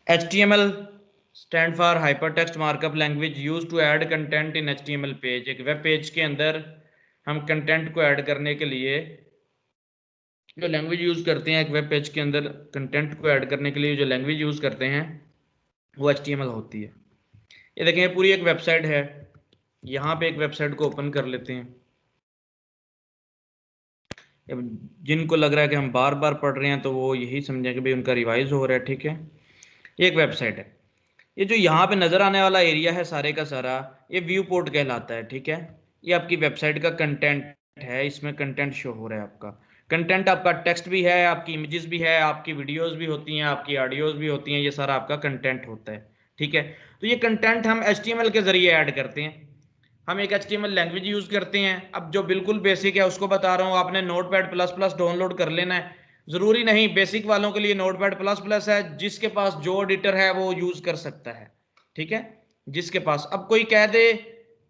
HTML stand for hypertext markup language use to add content in HTML page. एक web page के अंदर हम content को add करने के लिए जो लैंग्वेज यूज करते हैं, एक वेब पेज के अंदर कंटेंट को ऐड करने के लिए जो लैंग्वेज यूज करते हैं वो HTML होती है। ये देखें, पूरी एक वेबसाइट है। यहाँ पे एक वेबसाइट को ओपन कर लेते हैं। जिनको लग रहा है कि हम बार बार पढ़ रहे हैं तो वो यही समझें कि भाई उनका रिवाइज हो रहा है। ठीक है, ये एक वेबसाइट है। ये जो यहाँ पे नजर आने वाला एरिया है सारे का सारा, ये व्यू पोर्ट कहलाता है। ठीक है, ये आपकी वेबसाइट का कंटेंट है। इसमें कंटेंट शो हो रहा है आपका कंटेंट। आपका टेक्स्ट भी है, आपकी इमेजेस भी है, आपकी वीडियोस भी होती हैं, आपकी ऑडियोज भी होती हैं। ये सारा आपका कंटेंट होता है। ठीक है, तो ये कंटेंट हम HTML के जरिए ऐड करते हैं। हम एक HTML लैंग्वेज यूज करते हैं। अब जो बिल्कुल बेसिक है उसको बता रहा हूँ, आपने नोटपैड प्लस प्लस डाउनलोड कर लेना है। जरूरी नहीं, बेसिक वालों के लिए नोटपैड प्लस प्लस है। जिसके पास जो एडिटर है वो यूज कर सकता है। ठीक है, जिसके पास। अब कोई कह दे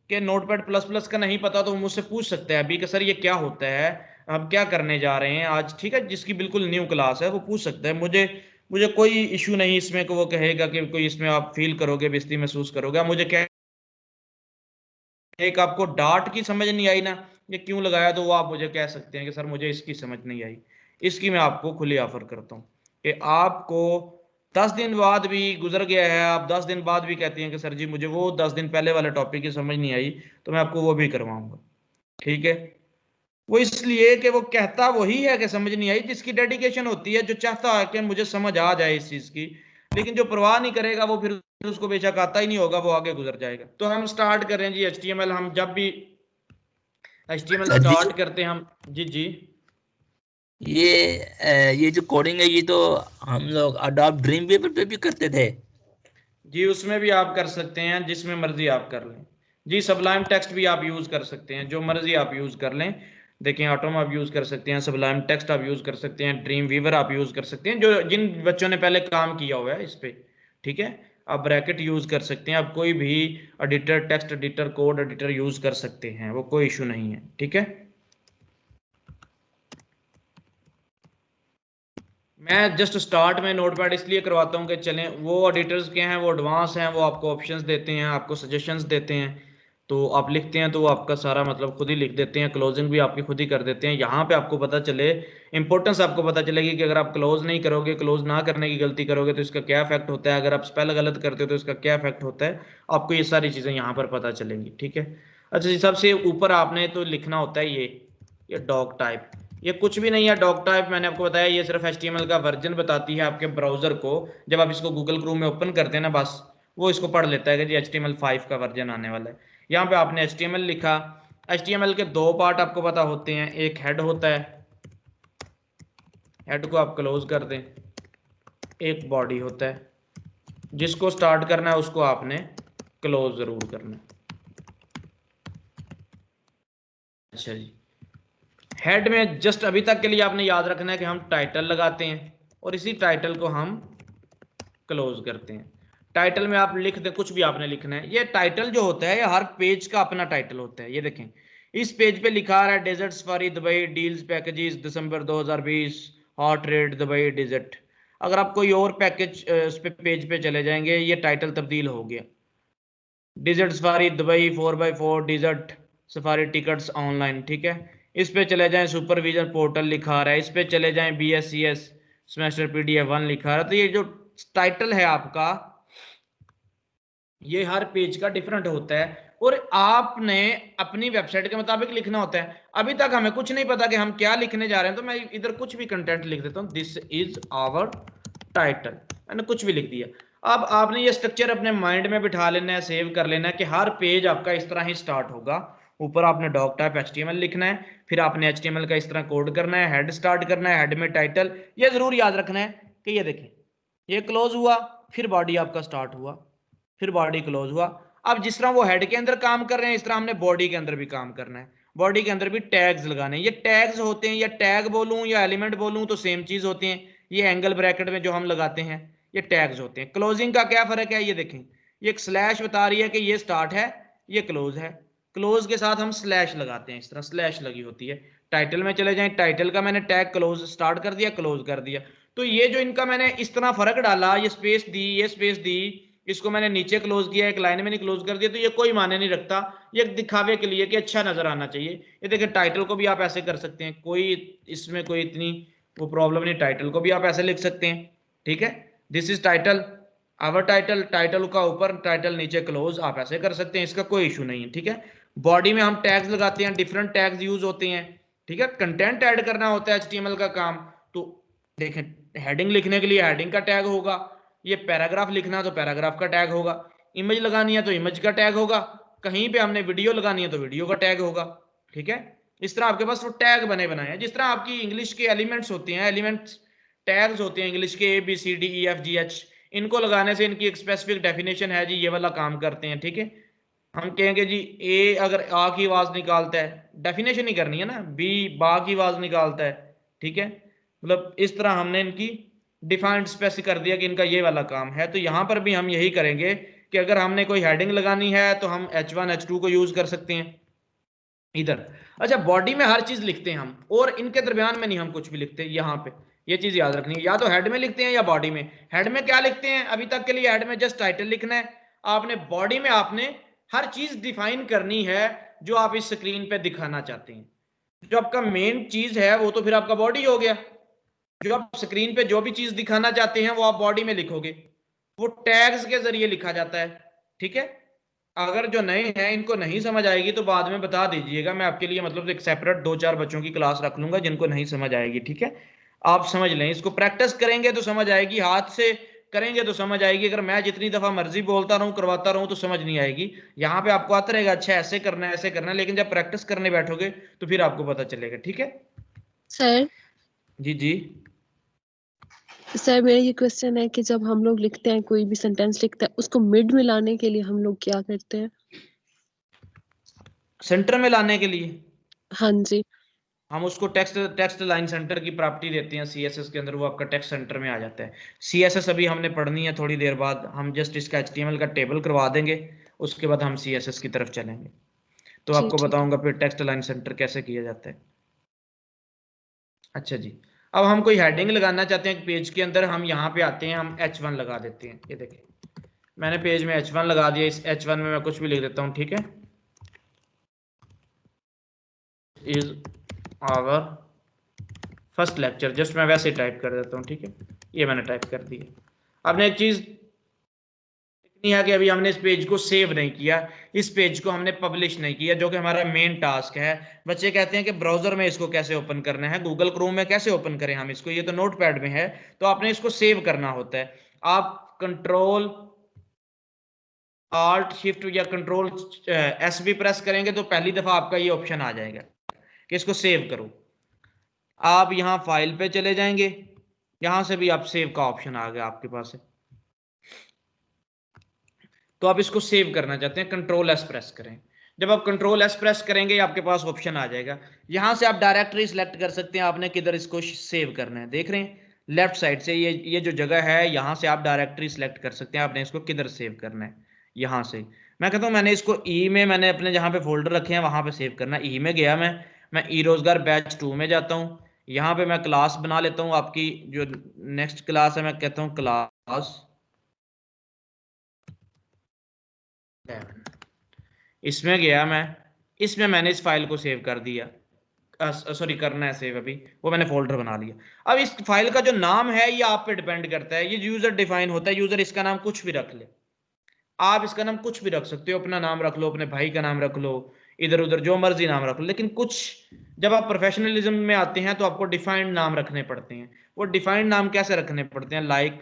कि नोटपैड प्लस प्लस का नहीं पता तो वो मुझसे पूछ सकता है अभी कि सर ये क्या होता है, हम क्या करने जा रहे हैं आज। ठीक है, जिसकी बिल्कुल न्यू क्लास है वो पूछ सकता है। मुझे मुझे कोई इशू नहीं इसमें कि वो कहेगा कि कोई इसमें आप फील करोगे, बेइज्जती महसूस करोगे। मुझे क्या, एक आपको डार्ट की समझ नहीं आई ना, ये क्यों लगाया, तो वो आप मुझे कह सकते हैं कि सर मुझे इसकी समझ नहीं आई। इसकी मैं आपको खुली ऑफर करता हूँ कि आपको 10 दिन बाद भी गुजर गया है, आप 10 दिन बाद भी कहती हैं कि सर जी मुझे वो 10 दिन पहले वाले टॉपिक की समझ नहीं आई, तो मैं आपको वो भी करवाऊंगा। ठीक है, वो इसलिए कि वो कहता वही है कि समझ नहीं आई, जिसकी डेडिकेशन होती है, जो चाहता है कि मुझे समझ आ जाए इस चीज की। लेकिन जो परवाह नहीं करेगा वो फिर उसको बेशक आता ही नहीं होगा, वो आगे गुजर जाएगा। तो हम स्टार्ट करें जी HTML। हम जब भी HTML सर जी, स्टार्ट करते हैं हम, जी जी ये जो कोडिंग है ये तो हम लोग अडोब ड्रीम वेवर पे भी करते थे। जी, उसमें भी आप कर सकते हैं, जिसमें मर्जी आप कर लें। जी, सबलाइम टेक्स्ट भी आप यूज कर सकते हैं, जो मर्जी आप यूज कर लें। देखिए, ऑटोम आप यूज कर सकते हैं, सबलाइम टेक्स्ट आप यूज कर सकते हैं, ड्रीम वीवर आप यूज कर सकते हैं, जो जिन बच्चों ने पहले काम किया हुआ है इस पे। ठीक है, आप ब्रैकेट यूज कर सकते हैं, आप कोई भी editor, text editor, code editor use कर सकते हैं, वो कोई इशू नहीं है। ठीक है, मैं जस्ट स्टार्ट में नोटपैड इसलिए करवाता हूँ कि चलें, वो एडिटर्स के हैं, वो एडवांस हैं, वो आपको ऑप्शंस देते हैं, आपको सजेशंस देते हैं। तो आप लिखते हैं तो वो आपका सारा मतलब खुद ही लिख देते हैं, क्लोजिंग भी आपकी खुद ही कर देते हैं। यहाँ पे आपको पता चले, इंपॉर्टेंस आपको पता चलेगी कि अगर आप क्लोज नहीं करोगे, क्लोज ना करने की गलती करोगे तो इसका क्या इफेक्ट होता है, अगर आप स्पेल गलत करते हो तो इसका क्या इफेक्ट होता है। आपको ये सारी चीज़ें यहाँ पर पता चलेंगी। ठीक है, अच्छा जी, सबसे ऊपर आपने तो लिखना होता है ये डॉक टाइप। ये कुछ भी नहीं है डॉक टाइप, मैंने आपको बताया, ये सिर्फ HTML का वर्जन बताती है आपके ब्राउजर को। जब आप इसको गूगल क्रोम में ओपन करते हैं ना, बस वो इसको पढ़ लेता है कि जी HTML5 का वर्जन आने वाला है। यहाँ पे आपने HTML लिखा। HTML के दो पार्ट आपको पता होते हैं, एक हेड होता है, हेड को आप क्लोज कर दें। एक बॉडी होता है, जिसको स्टार्ट करना है उसको आपने क्लोज जरूर करना है। अच्छा जी, हेड में जस्ट अभी तक के लिए आपने याद रखना है कि हम टाइटल लगाते हैं और इसी टाइटल को हम क्लोज करते हैं। टाइटल में आप लिख दें, कुछ भी आपने लिखना है। ये टाइटल जो होता है ये हर पेज का अपना टाइटल होता है। ये देखें, इस पेज पे लिखा आ रहा है desert safari Dubai deals packages December 2020 hot rate Dubai desert. अगर आप कोई और पैकेज उस पे पेज पे चले जाएंगे, ये टाइटल तब्दील हो गया। Desert safari Dubai 4x4 desert safari tickets online. ठीक है, इस पे चले जाएं, सुपरविजन पोर्टल लिखा आ रहा है। इस पे चले जाएं, BSCS सेमेस्टर PDF1 लिखा आ रहा है। तो ये जो टाइटल है आपका, ये हर पेज का डिफरेंट होता है और आपने अपनी वेबसाइट के मुताबिक लिखना होता है। अभी तक हमें कुछ नहीं पता कि हम क्या लिखने जा रहे हैं, तो मैं इधर कुछ भी कंटेंट लिख देता हूँ, दिस इज आवर टाइटल, मैंने कुछ भी लिख दिया। अब आपने ये स्ट्रक्चर अपने माइंड में बिठा लेना है, सेव कर लेना है कि हर पेज आपका इस तरह ही स्टार्ट होगा। ऊपर आपने डॉक टाइप HTML लिखना है, फिर आपने HTML का इस तरह कोड करना है, हेड स्टार्ट करना है, हेड में टाइटल। ये जरूर याद रखना है कि ये देखें, ये क्लोज हुआ, फिर बॉडी आपका स्टार्ट हुआ, फिर बॉडी क्लोज हुआ। अब जिस तरह वो हेड के अंदर काम कर रहे हैं, इस तरह हमने बॉडी के अंदर भी काम करना है। बॉडी के अंदर भी टैग्स लगाने हैं। ये टैग्स होते हैं, या टैग बोलूं या एलिमेंट बोलूं तो सेम चीज होती हैं। ये एंगल ब्रैकेट में जो हम लगाते हैं ये टैग्स होते हैं। क्लोजिंग का क्या फर्क है, ये देखें, ये एक स्लैश बता रही है कि ये स्टार्ट है, ये क्लोज है। क्लोज के साथ हम स्लैश लगाते हैं, इस तरह स्लैश लगी होती है। टाइटल में चले जाएं, टाइटल का मैंने टैग क्लोज स्टार्ट कर दिया, क्लोज कर दिया। तो ये जो इनका मैंने इस तरह फर्क डाला, ये स्पेस दी, ये स्पेस दी, इसको मैंने नीचे क्लोज किया, एक लाइन में नहीं क्लोज कर दिया, तो ये कोई मायने नहीं रखता, ये दिखावे के लिए कि अच्छा नजर आना चाहिए। ये देखिए टाइटल को भी आप ऐसे कर सकते हैं, कोई इसमें कोई इतनी वो प्रॉब्लम नहीं, टाइटल को भी आप ऐसे लिख सकते हैं, ठीक है। This is title, our title, title का ऊपर, टाइटल नीचे क्लोज, आप ऐसे कर सकते हैं, इसका कोई इशू नहीं है, ठीक है। बॉडी में हम टैग्स लगाते हैं, डिफरेंट टैग्स यूज होते हैं, ठीक है। कंटेंट ऐड करना होता है HTML का काम, तो देखें हेडिंग लिखने के लिए हेडिंग का टैग होगा, ये पैराग्राफ लिखना तो पैराग्राफ का टैग होगा, इमेज लगानी है तो इमेज का टैग होगा, कहीं पे हमने वीडियो लगानी है तो वीडियो का टैग होगा, ठीक है। इस तरह आपके पास वो टैग बने बनाए हैं, जिस तरह आपकी इंग्लिश के एलिमेंट्स होते हैं, एलिमेंट्स टैग्स होते हैं इंग्लिश के ABCDEFGH, इनको लगाने से इनकी एक स्पेसिफिक डेफिनेशन है जी, ये वाला काम करते हैं, ठीक है। हम कहेंगे जी ए अगर आ की आवाज निकालता है, डेफिनेशन ही करनी है ना, बी बा की आवाज निकालता है, ठीक है। मतलब इस तरह हमने इनकी डिफाइंड स्पेसिफाई कर दिया कि इनका ये वाला काम है। तो यहां पर भी हम यही करेंगे कि अगर हमने कोई हेडिंग लगानी है तो हम H1 H2 को यूज कर सकते हैं इधर। अच्छा बॉडी में हर चीज लिखते हैं हम, और इनके दरमियान में नहीं हम कुछ भी लिखते, यहाँ पे ये चीज याद रखनी है, या तो हेड में लिखते हैं या बॉडी में। हेड में क्या लिखते हैं अभी तक के लिए, हेड में जस्ट टाइटल लिखना है आपने, बॉडी में आपने हर चीज डिफाइन करनी है जो आप इस स्क्रीन पे दिखाना चाहते हैं। जो आपका मेन चीज है वो तो फिर आपका बॉडी हो गया, जो आप स्क्रीन पे जो भी चीज दिखाना चाहते हैं वो आप बॉडी में लिखोगे, वो टैग्स के जरिए लिखा जाता है, ठीक है। अगर जो नए हैं इनको नहीं समझ आएगी तो बाद में बता दीजिएगा, मैं आपके लिए मतलब एक सेपरेट 2-4 बच्चों की क्लास रख लूंगा जिनको नहीं समझ आएगी, ठीक है। आप समझ लें, इसको प्रैक्टिस करेंगे तो समझ आएगी, हाथ से करेंगे तो समझ आएगी, अगर मैं जितनी दफा मर्जी बोलता रहूं करवाता रहूं तो समझ नहीं आएगी। यहाँ पे आपको आता रहेगा अच्छा ऐसे करना है ऐसे करना है, लेकिन जब प्रैक्टिस करने बैठोगे तो फिर आपको पता चलेगा, ठीक है। सर जी जी सर मेरा ये क्वेश्चन है कि जब हम लोग लिखते हैं, कोई भी सेंटेंस लिखते हैं, उसको मिड में लाने के लिए हम लोग क्या करते हैं? सेंटर में लाने के लिए हाँ जी। हम उसको टेक्स्ट लाइन सेंटर की प्रॉपर्टी देते हैं CSS के अंदर, वो आपका टेक्स्ट सेंटर में आ जाता है। CSS अभी हमने पढ़नी है थोड़ी देर बाद, हम जस्ट इसका HTML का टेबल करवा देंगे, उसके बाद हम CSS की तरफ चलेंगे, तो जी आपको ठीक है। बताऊंगा फिर टेक्स्ट लाइन सेंटर कैसे किया जाता है। अच्छा जी, अब हम कोई हेडिंग लगाना चाहते हैं पेज के अंदर, हम यहाँ पे आते हैं, हम H1 लगा देते हैं, ये देखिए मैंने पेज में H1 लगा दिया, इस H1 में मैं कुछ भी लिख देता हूँ, ठीक है। Is our first lecture, just मैं वैसे टाइप कर देता हूँ, ठीक है, ये मैंने टाइप कर दिया। आपने एक चीज देखनी है कि अभी हमने इस पेज को सेव नहीं किया, इस पेज को हमने पब्लिश नहीं किया, जो कि हमारा मेन टास्क है। बच्चे कहते हैं कि ब्राउजर में इसको कैसे ओपन करना है, गूगल क्रोम में कैसे ओपन करें हम इसको, ये तो नोटपैड में है, तो आपने इसको सेव करना होता है। आप कंट्रोल Alt Shift या कंट्रोल S भी प्रेस करेंगे तो पहली दफा आपका ये ऑप्शन आ जाएगा कि इसको सेव करो। आप यहाँ फाइल पे चले जाएंगे, यहां से भी आप सेव का ऑप्शन आ गया आपके पास है, तो आप इसको सेव करना चाहते हैं कंट्रोल S प्रेस करें। जब आप कंट्रोल S प्रेस करेंगे आपके पास ऑप्शन आ जाएगा, यहां से आप डायरेक्टरी सिलेक्ट कर सकते हैं आपने किधर इसको सेव करना है। देख रहे हैं लेफ्ट साइड से ये जो जगह है, यहां से आप डायरेक्टरी सिलेक्ट कर सकते हैं आपने इसको किधर सेव करना है। यहां से मैं कहता हूं मैंने इसको ई में, मैंने अपने जहां पे फोल्डर रखे हैं वहां पे सेव करना है। ई में गया मैं ई रोजगार बैच 2 में जाता हूँ, यहाँ पे मैं क्लास बना लेता हूँ, आपकी जो नेक्स्ट क्लास है मैं कहता हूँ क्लास 11, इसमें गया मैं, इसमें मैंने इस फाइल को सेव कर दिया, सॉरी करना है सेव, अभी वो मैंने फोल्डर बना लिया। अब इस फाइल का जो नाम है ये आप पे डिपेंड करता है, ये यूजर डिफाइन होता है, यूजर इसका नाम कुछ भी रख ले, आप इसका नाम कुछ भी रख सकते हो, अपना नाम रख लो, अपने भाई का नाम रख लो, इधर उधर जो मर्जी नाम रख लो, लेकिन कुछ जब आप प्रोफेशनलिज्म में आते हैं तो आपको डिफाइंड नाम रखने पड़ते हैं। वो डिफाइंड नाम कैसे रखने पड़ते हैं, लाइक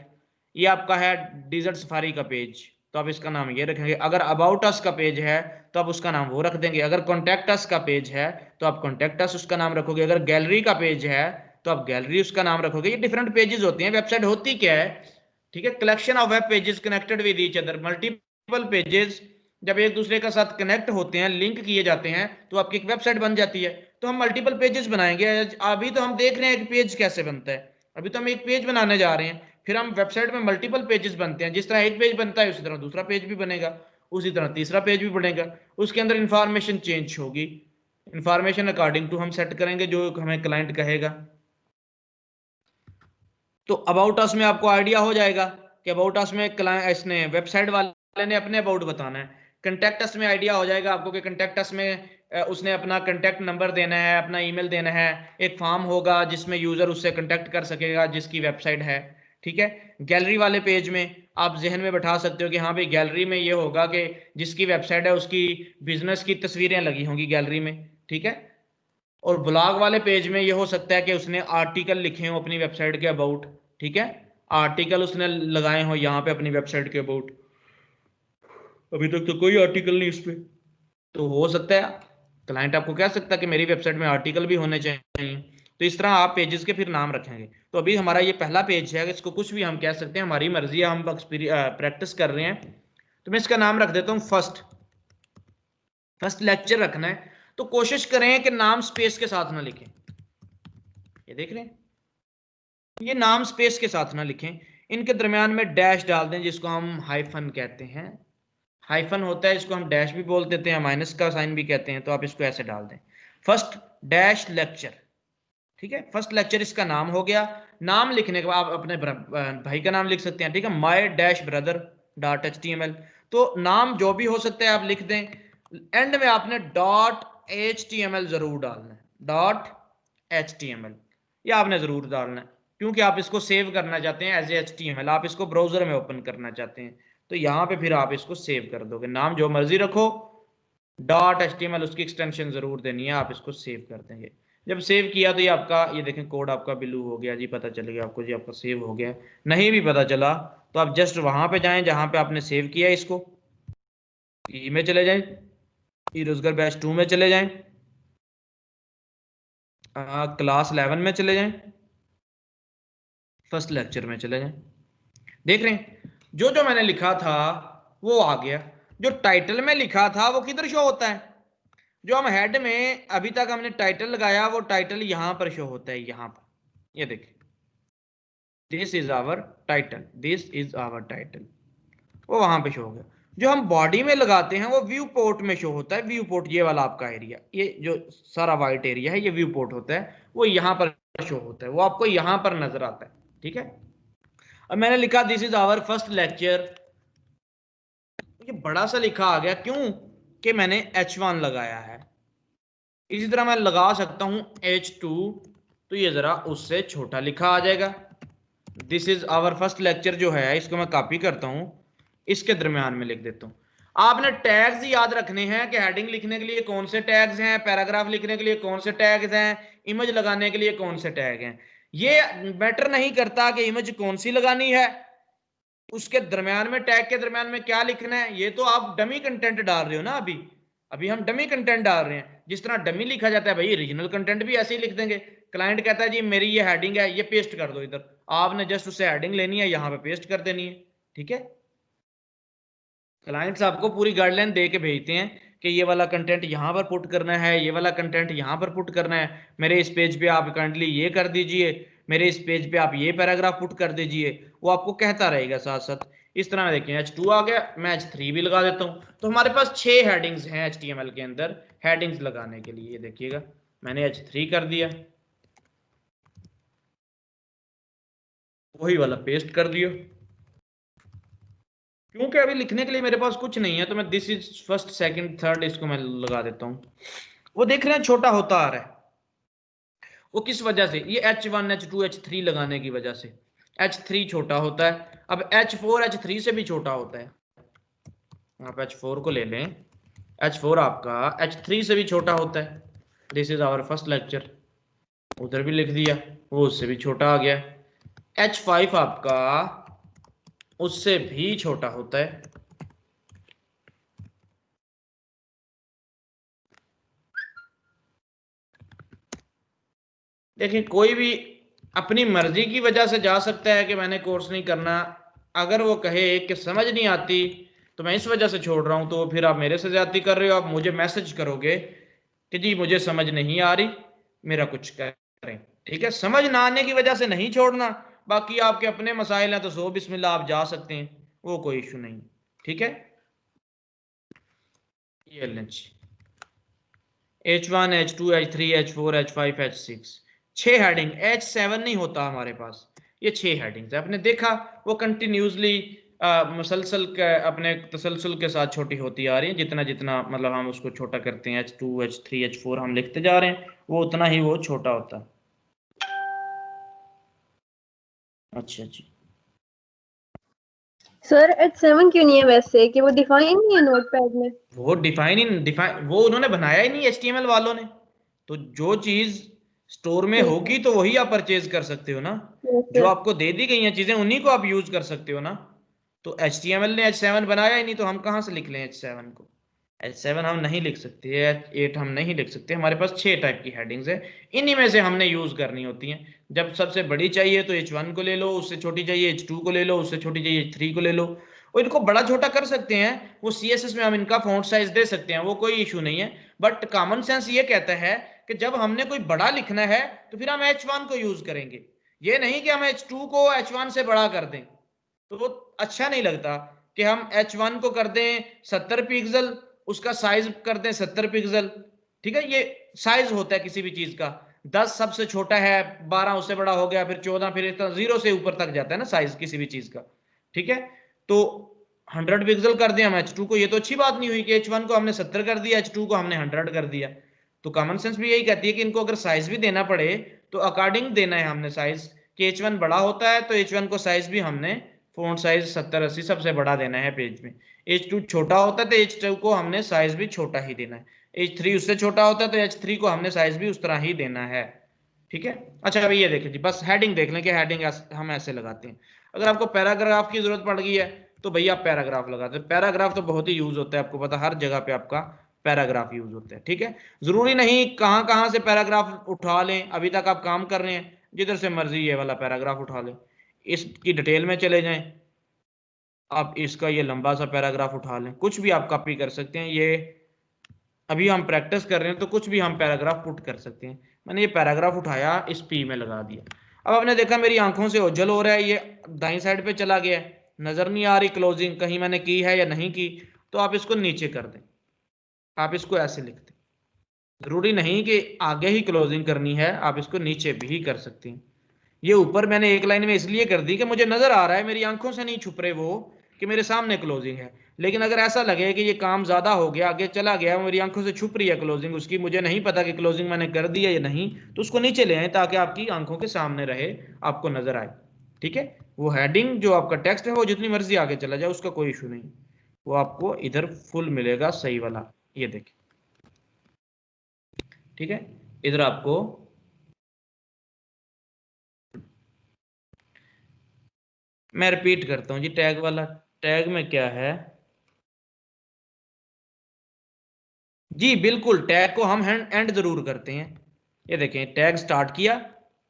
ये आपका है डिजर्ट सफारी का पेज, तो आप इसका नाम ये रखेंगे। अगर अबाउट अस का पेज है तो आप उसका नाम वो रख देंगे। अगर कॉन्टैक्ट अस का पेज है तो आप कॉन्टैक्ट अस उसका नाम रखोगे। अगर गैलरी का पेज है तो आप गैलरी उसका नाम रखोगे। ये डिफरेंट पेजेस होते हैं। वेबसाइट होती क्या है, ठीक है, collection of web pages connected with each other. Multiple pages जब एक दूसरे के साथ कनेक्ट होते हैं, लिंक किए जाते हैं, तो आपकी एक वेबसाइट बन जाती है। तो हम मल्टीपल पेजेस बनाएंगे। अभी तो हम देख रहे हैं एक पेज कैसे बनता है, अभी तो हम एक पेज बनाने जा रहे हैं, फिर हम वेबसाइट में मल्टीपल पेजेस बनते हैं। जिस तरह एक पेज बनता है उसी तरह दूसरा पेज भी बनेगा, उसी तरह तीसरा पेज भी बनेगा। उसके अंदर इंफॉर्मेशन चेंज होगी, इंफॉर्मेशन अकॉर्डिंग टू हम सेट करेंगे जो हमें क्लाइंट कहेगा। तो अबाउट अस में आपको आइडिया हो जाएगा कि अबाउट अस में इसने वेबसाइट वाले ने अपने अबाउट बताना है। कंटेक्ट अस में आइडिया हो जाएगा आपको कि कंटेक्ट अस में उसने अपना कंटेक्ट नंबर देना है, अपना ईमेल देना है, एक फॉर्म होगा जिसमें यूजर उससे कंटेक्ट कर सकेगा जिसकी वेबसाइट है। ठीक है। गैलरी वाले पेज में आप जहन में बैठा सकते हो कि हाँ भाई गैलरी में ये होगा कि जिसकी वेबसाइट है उसकी बिजनेस की तस्वीरें लगी होंगी गैलरी में। ठीक है। और ब्लॉग वाले पेज में ये हो सकता है कि उसने आर्टिकल लिखे हो अपनी वेबसाइट के अबाउट। ठीक है। आर्टिकल उसने लगाए हो यहाँ पे अपनी वेबसाइट के अबाउट। अभी तक तो कोई आर्टिकल नहीं इस पे, तो हो सकता है क्लाइंट आपको कह सकता है कि मेरी वेबसाइट में आर्टिकल भी होने चाहिए। तो इस तरह आप पेजेस के फिर नाम रखेंगे। तो अभी हमारा ये पहला पेज है, इसको कुछ भी हम कह सकते हैं, हमारी मर्जी है, हम प्रैक्टिस कर रहे हैं। तो मैं इसका नाम रख देता हूँ फर्स्ट लेक्चर रखना है। तो कोशिश करें कि नाम स्पेस के साथ ना लिखें। ये देख रहे हैं, ये नाम स्पेस के साथ ना लिखें, इनके दरमियान में डैश डाल दें जिसको हम हाइफन कहते हैं। हाइफन होता है, इसको हम डैश भी बोल देते हैं, माइनस का साइन भी कहते हैं। तो आप इसको ऐसे डाल दें, फर्स्ट डैश लेक्चर। ठीक है। फर्स्ट लेक्चर इसका नाम हो गया। नाम लिखने के बाद आप अपने भाई का नाम लिख सकते हैं। ठीक है। माई डैश ब्रदर डॉट HTML। तो नाम जो भी हो सकता है आप लिख दें। एंड में आपने डॉट HTML जरूर डालना है, डॉट HTML ये आपने जरूर डालना है, क्योंकि आप इसको सेव करना चाहते हैं एज HTML, आप इसको ब्राउजर में ओपन करना चाहते हैं। तो यहाँ पे फिर आप इसको सेव कर दोगे, नाम जो मर्जी रखो, डॉट HTML उसकी एक्सटेंशन जरूर देनी है, आप इसको सेव कर देंगे। जब सेव किया तो ये आपका, ये देखें कोड आपका ब्लू हो गया जी, पता चल गया आपको जी आपका सेव हो गया। नहीं भी पता चला तो आप जस्ट वहां पे जाएं जहां पे आपने सेव किया है इसको, ई में चले जाएं, ई रोजगार बैच 2 में चले जाएं, क्लास 11 में चले जाएं, फर्स्ट लेक्चर में चले जाएं। देख रहे हैं जो जो मैंने लिखा था वो आ गया। जो टाइटल में लिखा था वो किधर शो होता है? जो हम हेड में अभी तक हमने टाइटल लगाया वो टाइटल यहां पर शो होता है, यहां पर। ये देखिए, this is our title, this is our title, वो वहां पे शो हो गया। जो हम बॉडी में लगाते हैं वो व्यू पोर्ट में शो होता है। व्यू पोर्ट ये वाला आपका एरिया, ये जो सारा वाइट एरिया है ये व्यू पोर्ट होता है, वो यहाँ पर शो होता है, वो आपको यहाँ पर नजर आता है। ठीक है। अब मैंने लिखा this is our first lecture, ये बड़ा सा लिखा आ गया, क्यों कि मैंने H1 लगाया है। इसी तरह मैं लगा सकता हूं H2, तो ये जरा उससे छोटा लिखा आ जाएगा। This is our first lecture जो है इसको मैं कॉपी करता हूं, इसके दरमियान में लिख देता हूं। आपने टैग्स याद रखने हैं कि हेडिंग लिखने के लिए कौन से टैग्स हैं, पैराग्राफ लिखने के लिए कौन से टैग्स हैं, इमेज लगाने के लिए कौन से टैग हैं। ये मैटर नहीं करता कि इमेज कौन सी लगानी है, उसके दरमियान में टैग के दरमियान में क्या लिखना है। ये तो आप डमी कंटेंट डाल रहे हो ना, अभी अभी हम डमी कंटेंट डाल रहे हैं। जिस तरह डमी लिखा जाता है भाई ओरिजिनल कंटेंट भी ऐसे ही लिख देंगे। क्लाइंट कहता है जी मेरी ये हेडिंग है, ये पेस्ट कर दो इधर, आपने जस्ट उससे हेडिंग लेनी है, यहाँ पे पेस्ट कर देनी है। ठीक है। क्लाइंट्स आपको पूरी गाइडलाइन दे के भेजते हैं कि ये वाला कंटेंट यहाँ पर पुट करना है, ये वाला कंटेंट यहाँ पर पुट करना है, मेरे इस पेज पे आप काइंडली ये कर दीजिए, मेरे इस पेज पे आप ये पैराग्राफ पुट कर दीजिए, वो आपको कहता रहेगा साथ साथ। इस तरह देखिए H2 आ गया, मैं H3 भी लगा देता हूँ। तो हमारे पास 6 हेडिंग्स हैं HTML के अंदर हेडिंग्स लगाने के लिए। देखिएगा मैंने H3 कर दिया, वही वाला पेस्ट कर दिया, क्योंकि अभी लिखने के लिए मेरे पास कुछ नहीं है। तो मैं this is first second third इसको मैं लगा देता हूँ। वो देख रहे हैं छोटा होता आ रहा है, वो किस वजह से? ये H1 H2 H3 लगाने की वजह से H3 छोटा होता है। अब H4 H3 से भी छोटा होता है। आप H4 को ले लें, H4 आपका H3 से भी छोटा होता है। This is our first lecture, उधर भी लिख दिया, वो उससे भी छोटा आ गया। H5 आपका उससे भी छोटा होता है। देखिए कोई भी अपनी मर्जी की वजह से जा सकता है कि मैंने कोर्स नहीं करना। अगर वो कहे कि समझ नहीं आती तो मैं इस वजह से छोड़ रहा हूं, तो फिर आप मेरे से ज्यादती कर रहे हो। आप मुझे मैसेज करोगे कि जी मुझे समझ नहीं आ रही, मेरा कुछ करें। ठीक है। समझ ना आने की वजह से नहीं छोड़ना, बाकी आपके अपने मसाइल हैं तो सो बिस्मिल्लाह आप जा सकते हैं, वो कोई इशू नहीं। ठीक है। ये लें H1 H2 H3 H4 H5 H6, 6 heading. H7 नहीं होता हमारे पास, ये 6 हेडिंग्स है। आपने देखा वो कंटिन्यूसली मुसलसल अपने तसलसल के साथ छोटी होती आ रही है। जितना जितना मतलब हम उसको छोटा करते हैं, H2 H3 H4 हम लिखते जा रहे हैं, वो उतना ही वो छोटा होता है। अच्छा जी सर H7 क्यों नहीं है वैसे, कि वो डिफाइन नहीं है नोटपैड में? वो डिफाइन वो उन्होंने बनाया ही नहीं HTML वालों ने। तो जो चीज स्टोर में ठीक होगी तो वही आप परचेज कर सकते हो ना। है जो सर। आपको दे दी गई हैं चीजें उन्हीं को आप यूज कर सकते हो ना। तो HTML ने H7 बनाया ही नहीं, तो हम कहाँ से लिख लें H7 को। H7 हम नहीं लिख सकते, H8 हम नहीं लिख सकते। हमारे पास 6 टाइप की हेडिंग्स है, इन्हीं में से हमने यूज करनी होती हैं। जब सबसे बड़ी चाहिए तो H1 को ले लो, उससे छोटी चाहिए H2 को ले लो, उससे छोटी चाहिए H3 को ले लो। और इनको बड़ा छोटा कर सकते हैं, वो CSS में हम इनका फॉन्ट साइज दे सकते हैं, वो कोई इशू नहीं है। बट कॉमन सेंस ये कहता है कि जब हमने कोई बड़ा लिखना है तो फिर हम H1 को यूज करेंगे, ये नहीं कि हम H2 को H1 से बड़ा कर दें। तो वो अच्छा नहीं लगता कि हम H1 को कर दें 70 पिक्सल, उसका साइज कर दें 70 पिक्सल। ठीक है, ये साइज होता है किसी भी चीज का। 10 सबसे छोटा है, 12 उससे बड़ा हो गया, फिर 14, फिर 0 से ऊपर तक जाता है ना साइज किसी भी चीज का। ठीक है, तो 100 पिक्सल कर दिया हम H2 को, ये तो अच्छी बात नहीं हुई कि H1 को हमने 70 कर दिया, H2 को हमने 100 कर दिया। तो कॉमन सेंस भी यही कहती है कि इनको अगर साइज भी देना पड़े तो अकॉर्डिंग देना है हमने साइज, कि H1 बड़ा होता है तो H1 को साइज भी हमने फॉन्ट साइज 70-80 सबसे बड़ा देना है पेज में। H2 छोटा होता है तो H2 को हमने साइज भी छोटा ही देना है। H3 उससे छोटा होता है तो H3 को हमने साइज भी उस तरह ही देना है। ठीक है, अच्छा अभी ये देखें जी, बस हेडिंग देख लें कि हेडिंग हम ऐसे लगाते हैं। अगर आपको पैराग्राफ की जरूरत पड़ गई है तो भैया आप पैराग्राफ लगाते हैं। पैराग्राफ तो बहुत ही यूज होता है, आपको पता, हर जगह पे आपका पैराग्राफ यूज होता है। ठीक है, जरूरी नहीं कहां कहां से पैराग्राफ उठा लें। अभी तक आप काम कर रहे हैं, जिधर से मर्जी ये वाला पैराग्राफ उठा लें, इसकी डिटेल में चले जाएं, आप इसका ये लंबा सा पैराग्राफ उठा लें, कुछ भी आप कॉपी कर सकते हैं। ये अभी हम प्रैक्टिस कर रहे हैं तो कुछ भी हम पैराग्राफ पुट कर सकते हैं। मैंने ये पैराग्राफ उठाया, इस पी में लगा दिया। अब आपने देखा मेरी आंखों से ओझल हो रहा है, ये दाईं साइड पे चला गया है, नजर नहीं आ रही क्लोजिंग कहीं मैंने की है या नहीं की। तो आप इसको नीचे कर दें, आप इसको ऐसे लिख दें। जरूरी नहीं कि आगे ही क्लोजिंग करनी है, आप इसको नीचे भी कर सकते हैं। ये ऊपर मैंने एक लाइन में इसलिए कर दी कि मुझे नजर आ रहा है, मेरी आंखों से नहीं छुप रहे वो, कि मेरे सामने क्लोजिंग है। लेकिन अगर ऐसा लगे कि ये काम ज्यादा हो गया, आगे चला गया, मेरी आंखों से छुप रही है क्लोजिंग उसकी, मुझे नहीं पता कि क्लोजिंग मैंने कर दी है या नहीं, तो उसको नीचे ले आए ताकि आपकी आंखों के सामने रहे, आपको नजर आए। ठीक है, वो हेडिंग जो आपका टेक्स्ट है वो जितनी मर्जी आगे चला जाए उसका कोई इशू नहीं, वो आपको इधर फुल मिलेगा सही वाला। ये देखिए, ठीक है, इधर आपको मैं रिपीट करता हूं जी, टैग वाला, टैग में क्या है जी, बिल्कुल टैग को हम एंड जरूर करते हैं। ये देखें, टैग स्टार्ट किया,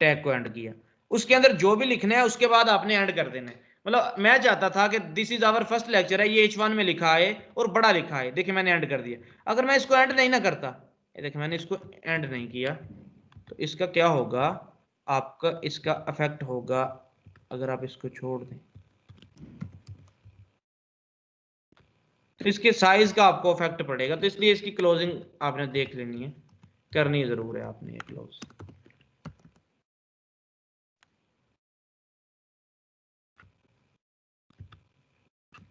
टैग को एंड किया, उसके अंदर जो भी लिखना है उसके बाद आपने एंड कर देना है। मतलब मैं चाहता था कि this is our first lecture है, ये H1 में लिखा है और बड़ा लिखा है, देखिए मैंने एंड कर दिया। अगर मैं इसको एंड नहीं ना करता, ये देखिए मैंने इसको एंड नहीं किया, तो इसका क्या होगा, आपका इसका इफेक्ट होगा अगर आप इसको छोड़ दें तो इसके साइज का आपको इफेक्ट पड़ेगा। तो इसलिए इसकी क्लोजिंग आपने देख लेनी है, करनी जरूर है आपने ये क्लोज।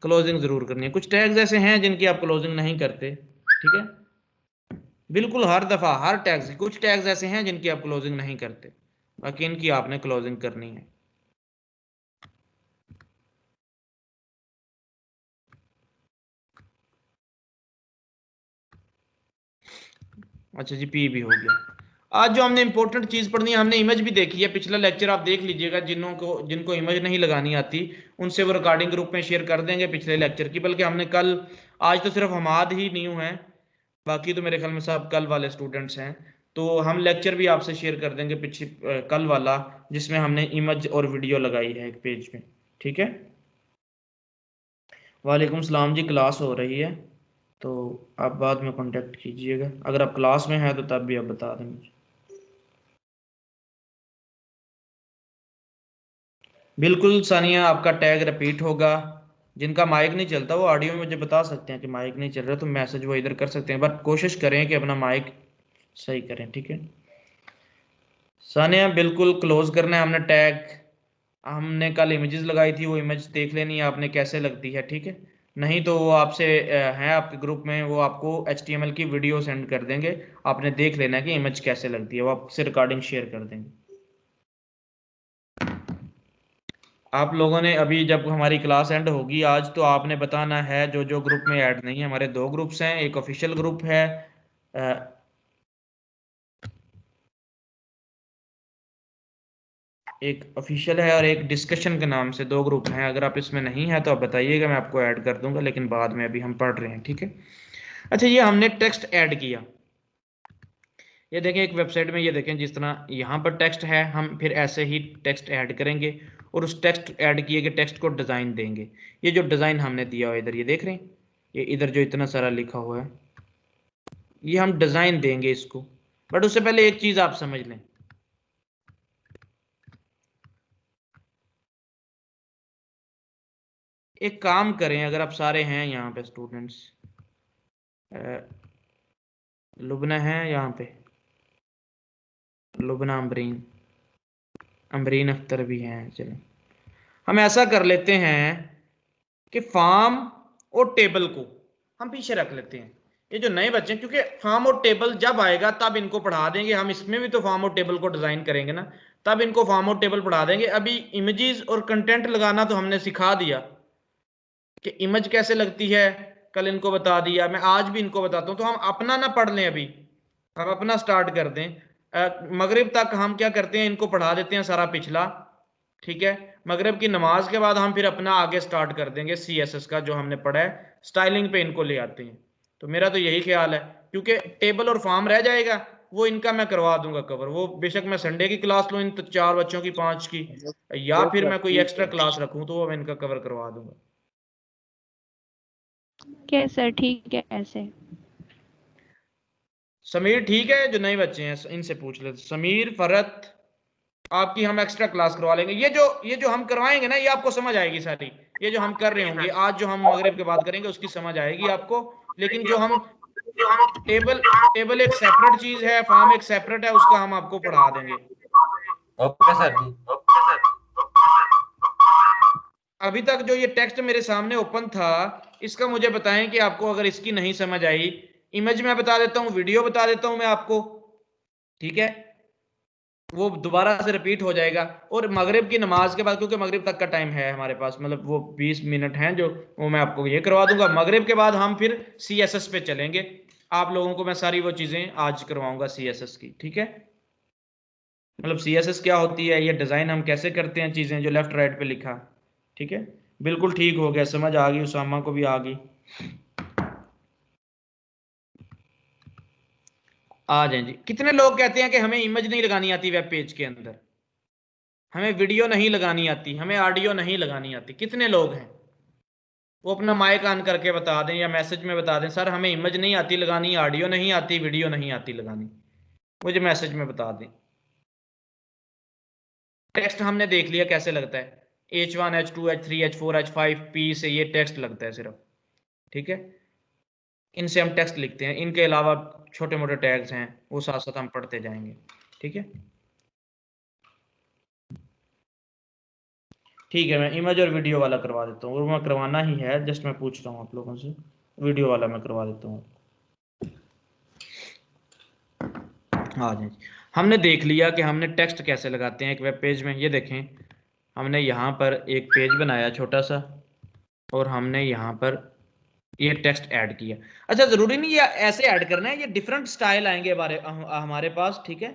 क्लोजिंग जरूर करनी है। कुछ टैग्स ऐसे हैं जिनकी आप क्लोजिंग नहीं करते, ठीक है, बिल्कुल हर दफा हर टैग्स, कुछ टैग्स ऐसे हैं जिनकी आप क्लोजिंग नहीं करते, बाकी इनकी आपने क्लोजिंग करनी है। अच्छा जी, पी भी हो गया। आज जो हमने इंपॉर्टेंट चीज पढ़नी है, हमने इमेज भी देखी है, पिछला लेक्चर आप देख लीजिएगा। जिनको इमेज नहीं लगानी आती उनसे वो रिकॉर्डिंग ग्रुप में शेयर कर देंगे पिछले लेक्चर की। बल्कि हमने कल, आज तो सिर्फ हमाद ही न्यू हैं, बाकी तो मेरे ख्याल में सब कल वाले स्टूडेंट्स हैं। तो हम लेक्चर भी आपसे शेयर कर देंगे पीछे कल वाला, जिसमें हमने इमेज और वीडियो लगाई है एक पेज में। ठीक है, वालेकुम सलाम जी, क्लास हो रही है तो आप बाद में कांटेक्ट कीजिएगा। अगर आप क्लास में हैं तो तब भी आप बता दें मुझे। बिल्कुल सानिया, आपका टैग रिपीट होगा। जिनका माइक नहीं चलता वो ऑडियो में मुझे बता सकते हैं कि माइक नहीं चल रहा, तो मैसेज वो इधर कर सकते हैं, बट कोशिश करें कि अपना माइक सही करें। ठीक है सानिया, बिल्कुल क्लोज करना है हमने टैग, हमने कल इमेजेस लगाई थी, वो इमेज देख लेनी है आपने कैसे लगती है, ठीक है। नहीं तो वो आपसे है आपके ग्रुप में, वो आपको HTML की वीडियो सेंड कर देंगे, आपने देख लेना है कि इमेज कैसे लगती है, वो आपसे रिकॉर्डिंग शेयर कर देंगे। आप लोगों ने अभी जब हमारी क्लास एंड होगी आज, तो आपने बताना है जो जो ग्रुप में ऐड नहीं है। हमारे 2 ग्रुप्स हैं, एक ऑफिशियल ग्रुप है, एक ऑफिशियल है और एक डिस्कशन के नाम से 2 ग्रुप हैं। अगर आप इसमें नहीं है तो आप बताइएगा, मैं आपको ऐड कर दूंगा, लेकिन बाद में, अभी हम पढ़ रहे हैं, ठीक है। अच्छा, ये हमने टेक्स्ट ऐड किया, ये देखें एक वेबसाइट में, ये देखें जिस तरह यहाँ पर टेक्स्ट है, हम फिर ऐसे ही टेक्स्ट ऐड करेंगे और उस टेक्स्ट ऐड किए गए टेक्स्ट को डिज़ाइन देंगे। ये जो डिज़ाइन हमने दिया हुआ इधर, ये देख रहे हैं, ये इधर जो इतना सारा लिखा हुआ है, ये हम डिज़ाइन देंगे इसको। बट उससे पहले एक चीज़ आप समझ लें, एक काम करें, अगर आप सारे हैं यहाँ पे स्टूडेंट्स, लुबना है यहाँ पे, लुबना, अमरीन अख्तर भी हैं। चलो हम ऐसा कर लेते हैं कि फॉर्म और टेबल को हम पीछे रख लेते हैं। ये जो नए बच्चे हैं, क्योंकि फॉर्म और टेबल जब आएगा तब इनको पढ़ा देंगे, हम इसमें भी तो फॉर्म और टेबल को डिजाइन करेंगे ना, तब इनको फॉर्म और टेबल पढ़ा देंगे। अभी इमेजेस और कंटेंट लगाना तो हमने सिखा दिया कि इमेज कैसे लगती है, कल इनको बता दिया, मैं आज भी इनको बताता हूँ। तो हम अपना ना पढ़ लें, अभी हम अपना स्टार्ट कर दें। मगरिब तक हम क्या करते हैं, इनको पढ़ा देते हैं सारा पिछला, ठीक है। मगरिब की नमाज के बाद हम फिर अपना आगे स्टार्ट कर देंगे CSS का, जो हमने पढ़ा है, स्टाइलिंग पे इनको ले आते हैं। तो मेरा तो यही ख्याल है, क्योंकि टेबल और फॉर्म रह जाएगा, वो इनका मैं करवा दूंगा कवर। वो बेशक मैं संडे की क्लास लूँ इन 4 बच्चों की, 5 की, या फिर मैं कोई एक्स्ट्रा क्लास रखूँ, तो वो मैं इनका कवर करवा दूंगा। क्या सर, ठीक है ऐसे। समीर ठीक है, जो नए बच्चे हैं इनसे पूछ लेते, समीर, फरत, आपकी हम एक्स्ट्रा क्लास करवा लेंगे। ये जो हम करवाएंगे ना, ये आपको समझ आएगी सारी। ये जो हम कर रहे होंगे आज, जो हम मगरिब के बाद करेंगे, उसकी समझ आएगी आपको। लेकिन जो हम टेबल एक सेपरेट चीज है, फॉर्म एक सेपरेट है, उसका हम आपको पढ़ा देंगे। ओके सर जी। अभी तक जो ये टेक्स्ट मेरे सामने ओपन था, इसका मुझे बताएं कि आपको अगर इसकी नहीं समझ आई। इमेज मैं बता देता हूँ, वीडियो बता देता हूँ मैं आपको, ठीक है, वो दोबारा से रिपीट हो जाएगा। और मगरिब की नमाज के बाद, क्योंकि मगरिब तक का टाइम है हमारे पास, मतलब वो 20 मिनट हैं जो, वो मैं आपको ये करवा दूंगा। मगरिब के बाद हम फिर CSS पे चलेंगे, आप लोगों को मैं सारी वो चीजें आज करवाऊंगा CSS की, ठीक है। मतलब CSS क्या होती है, ये डिजाइन हम कैसे करते हैं, चीजें जो लेफ्ट राइट पे लिखा, ठीक है। बिल्कुल ठीक हो गया, समझ आ गई, उसामा को भी आ गई। आ जाए जी। कितने लोग कहते हैं कि हमें इमेज नहीं लगानी आती वेब पेज के अंदर, हमें वीडियो नहीं लगानी आती, हमें ऑडियो नहीं लगानी आती? कितने लोग हैं? वो अपना माइक ऑन करके बता दें या मैसेज में बता दें, सर हमें इमेज नहीं आती लगानी, ऑडियो नहीं आती, वीडियो नहीं आती लगानी, मुझे मैसेज में बता दें। टेक्स्ट हमने देख लिया कैसे लगता है, H1 H2 H3 H4 H5 P से ये टेक्स्ट लगता है सिर्फ, ठीक है। इनसे हम टेक्स्ट लिखते हैं, इनके अलावा छोटे मोटे टैग्स हैं, वो साथ साथ हम पढ़ते जाएंगे, ठीक है। ठीक है, मैं इमेज और वीडियो वाला करवा देता हूँ, और मैं करवाना ही है, जस्ट मैं पूछ रहा हूँ आप लोगों से, वीडियो वाला मैं करवा देता हूँ। हाँ जी, हमने देख लिया कि हमने टेक्स्ट कैसे लगाते हैं एक वेब पेज में। ये देखें, हमने यहाँ पर एक पेज बनाया छोटा सा, और हमने यहाँ पर ये टेक्स्ट ऐड किया। अच्छा, जरूरी नहीं ये ऐसे ऐड करना है, ये डिफरेंट स्टाइल आएंगे हमारे पास, ठीक है।